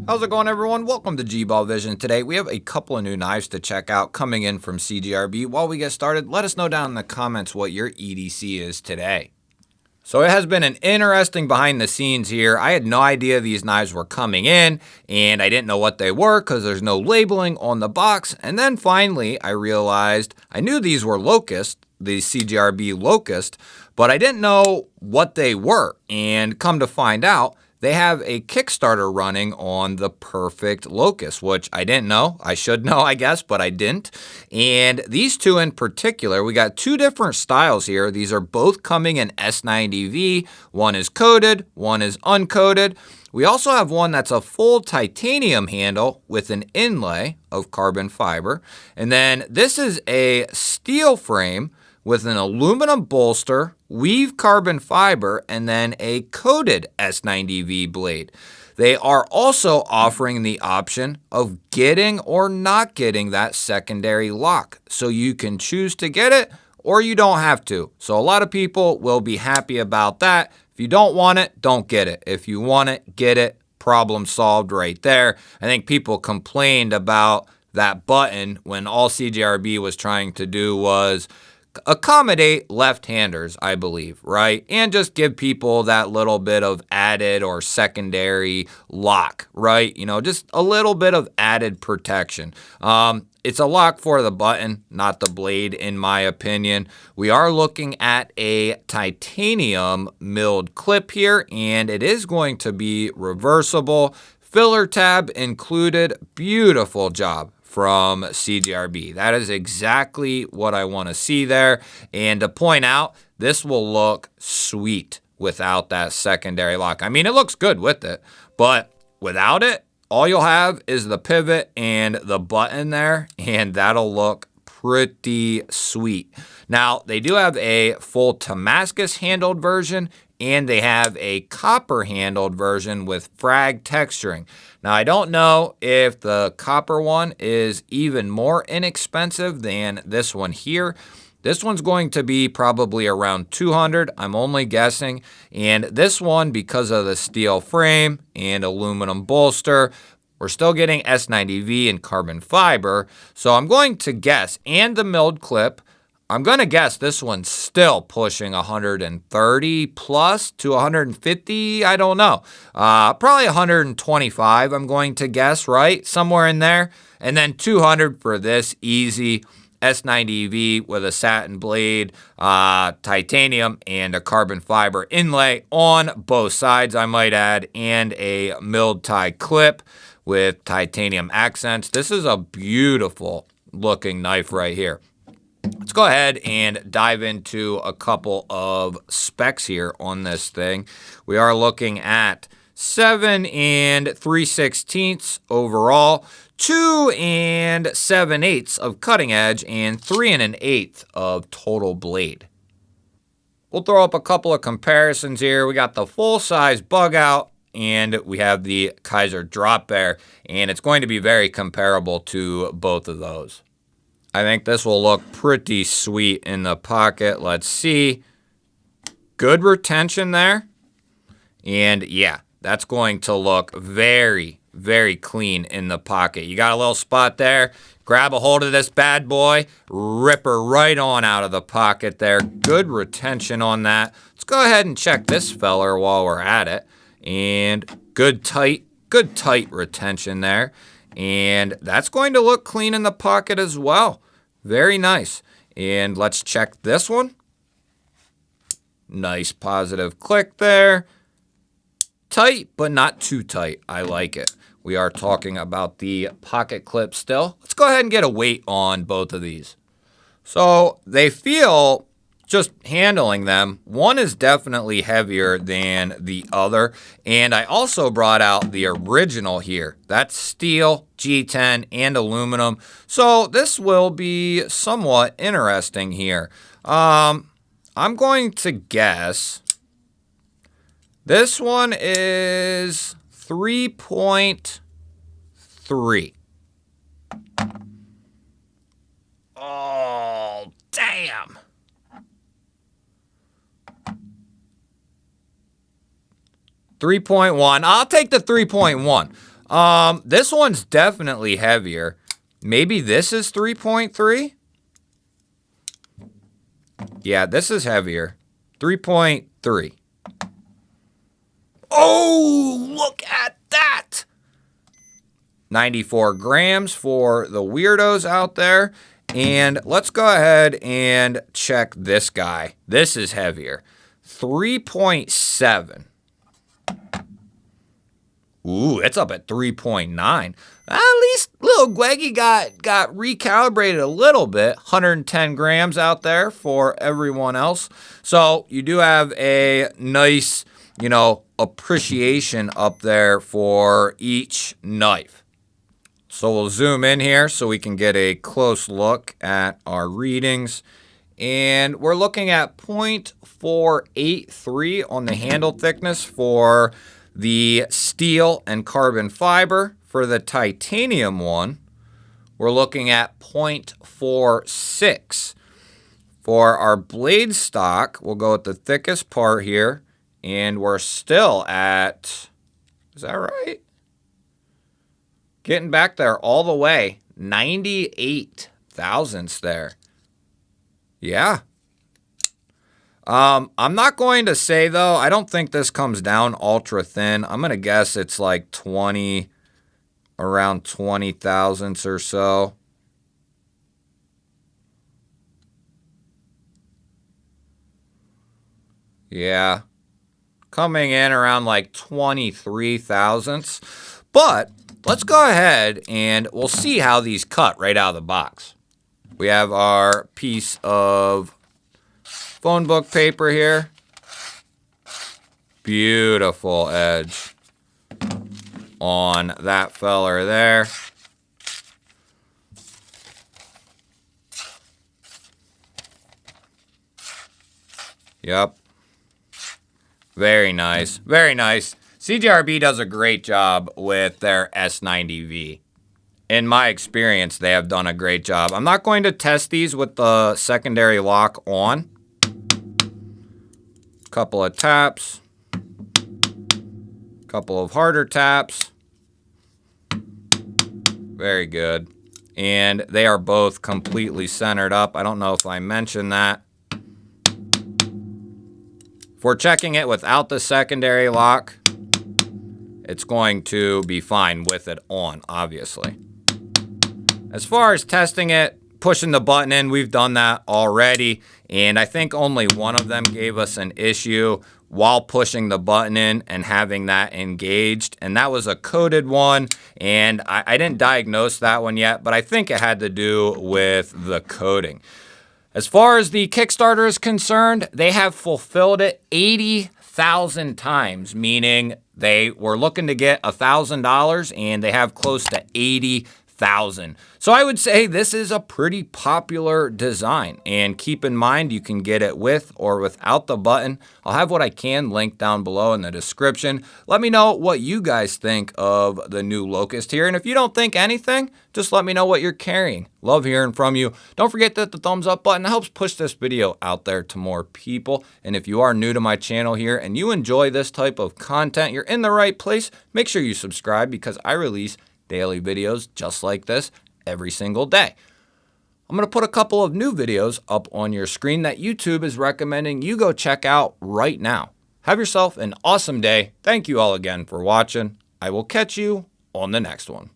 How's it going, everyone? Welcome to G-Ball Vision. Today we have a couple of new knives to check out coming in from CJRB. While we get started, let us know down in the comments what your EDC is today. So it has been an interesting behind the scenes here. I had no idea these knives were coming in, and I didn't know what they were because there's no labeling on the box. And then finally I realized I knew these were Locust, the CJRB Locust, but I didn't know what they were. And come to find out, they have a Kickstarter running on the perfect Locust, which I didn't know. I should know, I guess, but I didn't. And these two in particular, we got two different styles here. These are both coming in S90V. One is coated, one is uncoated. We also have one that's a full titanium handle with an inlay of carbon fiber. And then this is a steel frame with an aluminum bolster, weave carbon fiber, and then a coated S90V blade. They are also offering the option of getting or not getting that secondary lock. So you can choose to get it or you don't have to. So a lot of people will be happy about that. If you don't want it, don't get it. If you want it, get it. Problem solved right there. I think people complained about that button when all CJRB was trying to do was accommodate left-handers, I believe, right? And just give people that little bit of added or secondary lock, right? You know, just a little bit of added protection. It's a lock for the button, not the blade, in my opinion. We are looking at a titanium milled clip here, and it is going to be reversible. Filler tab included. Beautiful job from CJRB. That is exactly what I want to see there. And to point out, this will look sweet without that secondary lock. I mean, it looks good with it, but without it, all you'll have is the pivot and the button there, and that'll look pretty sweet. Now, they do have a full Damascus handled version, and they have a copper handled version with frag texturing. Now, I don't know if the copper one is even more inexpensive than this one here. This one's going to be probably around $200, I'm only guessing. And this one, because of the steel frame and aluminum bolster, we're still getting S90V and carbon fiber. So I'm going to guess, and the milled clip, I'm going to guess this one's still pushing 130 plus to 150. I don't know. Probably 125, I'm going to guess, right? Somewhere in there. And then 200 for this easy S90V with a satin blade, titanium, and a carbon fiber inlay on both sides, I might add, and a milled tie clip with titanium accents. This is a beautiful looking knife right here. Let's go ahead and dive into a couple of specs here on this thing. We are looking at 7 3/16 overall, 2 7/8 of cutting edge, and 3 1/8 of total blade. We'll throw up a couple of comparisons here. We got the full size bug out, and we have the Kaiser drop bear, and it's going to be very comparable to both of those. I think this will look pretty sweet in the pocket. Let's see. Good retention there. And yeah, that's going to look very, very clean in the pocket. You got a little spot there. Grab a hold of this bad boy. Rip her right on out of the pocket there. Good retention on that. Let's go ahead and check this feller while we're at it. And good tight retention there. And that's going to look clean in the pocket as well. Very nice. And let's check this one. Nice positive click there. Tight, but not too tight. I like it. We are talking about the pocket clip still. Let's go ahead and get a weight on both of these. So they feel, just handling them, one is definitely heavier than the other. And I also brought out the original here. That's steel, G10, and aluminum. So this will be somewhat interesting here. I'm going to guess this one is 3.3. Oh, damn. 3.1. I'll take the 3.1. This one's definitely heavier. Maybe this is 3.3? Yeah, this is heavier. 3.3. Oh, look at that! 94 grams for the weirdos out there. And let's go ahead and check this guy. This is heavier. 3.7. Ooh, it's up at 3.9. At least little Gweggy got recalibrated a little bit. 110 grams out there for everyone else. So you do have a nice, appreciation up there for each knife. So we'll zoom in here so we can get a close look at our readings. And we're looking at 0.483 on the handle thickness for the steel and carbon fiber. For the titanium one, we're looking at 0.46. For our blade stock, we'll go with the thickest part here. And we're still at, is that right? Getting back there all the way, 98 thousandths there. Yeah. I'm not going to say, though, I don't think this comes down ultra thin. I'm going to guess it's like around 20 thousandths or so. Yeah. Coming in around like 23 thousandths. But let's go ahead and we'll see how these cut right out of the box. We have our piece of phone book paper here. Beautiful edge on that feller there. Yep. Very nice. Very nice. CJRB does a great job with their S90V. In my experience, they have done a great job. I'm not going to test these with the secondary lock on. Couple of taps. Couple of harder taps. Very good. And they are both completely centered up. I don't know if I mentioned that. If we're checking it without the secondary lock, it's going to be fine with it on, obviously. As far as testing it, pushing the button in, we've done that already. And I think only one of them gave us an issue while pushing the button in and having that engaged. And that was a coated one. And I didn't diagnose that one yet, but I think it had to do with the coating. As far as the Kickstarter is concerned, they have fulfilled it 80,000 times, meaning they were looking to get $1,000 and they have close to 80,000. So I would say this is a pretty popular design, and keep in mind you can get it with or without the button. I'll have what I can linked down below in the description. Let me know what you guys think of the new Locust here, and if you don't think anything, just let me know what you're carrying. Love hearing from you. Don't forget that the thumbs up button helps push this video out there to more people, and if you are new to my channel here and you enjoy this type of content, you're in the right place. Make sure you subscribe because I release daily videos just like this every single day. I'm going to put a couple of new videos up on your screen that YouTube is recommending you go check out right now. Have yourself an awesome day. Thank you all again for watching. I will catch you on the next one.